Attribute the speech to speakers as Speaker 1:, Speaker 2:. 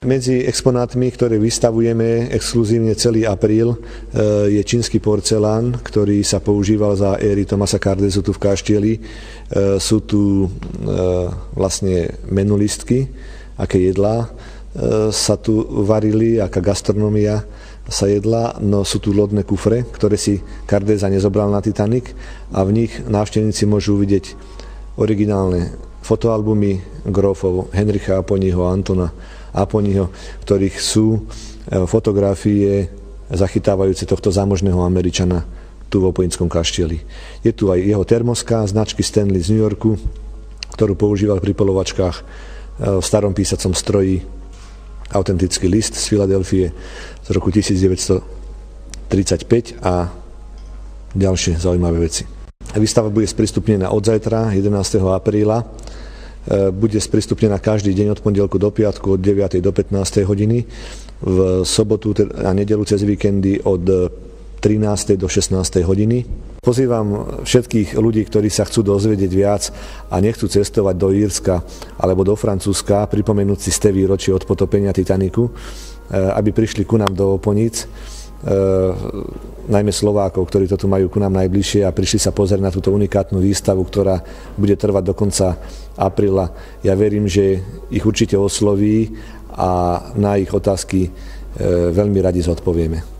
Speaker 1: Medzi exponátmi, ktoré vystavujeme exkluzívne celý apríl, je čínsky porcelán, ktorý sa používal za éry Thomasa Cardezu tu v Kaštieli. Sú tu vlastne menulistky, aké jedlá sa tu varili, aká gastronomia sa jedla, no sú tu lodné kufre, ktoré si Cardeza nezobral na Titanic a v nich návštevníci môžu vidieť originálne fotoalbumy grófov Henricha Aponiho a Antona Aponiho, ktorých sú fotografie zachytávajúce tohto zámožného Američana tu v Oponickom Kaštieli. Je tu aj jeho termoska značky Stanley z New Yorku, ktorú používal pri polovačkách v starom písacom stroji, autentický list z Filadelfie z roku 1935 a ďalšie zaujímavé veci. Výstava bude sprístupnená od zajtra, 11. apríla. Bude sprístupnená každý deň od pondelku do piatku od 9. do 15. hodiny, v sobotu a nedeľu cez víkendy od 13. do 16. hodiny. Pozývam všetkých ľudí, ktorí sa chcú dozvedieť viac a nechcú cestovať do Írska alebo do Francúzska, pripomenúť si 100. výročie od potopenia Titanicu, aby prišli ku nám do Oponíc, najmä Slovákov, ktorí to tu majú ku nám najbližšie a prišli sa pozrieť na túto unikátnu výstavu, ktorá bude trvať do konca apríla. Ja verím, že ich určite osloví a na ich otázky veľmi radi zodpovieme.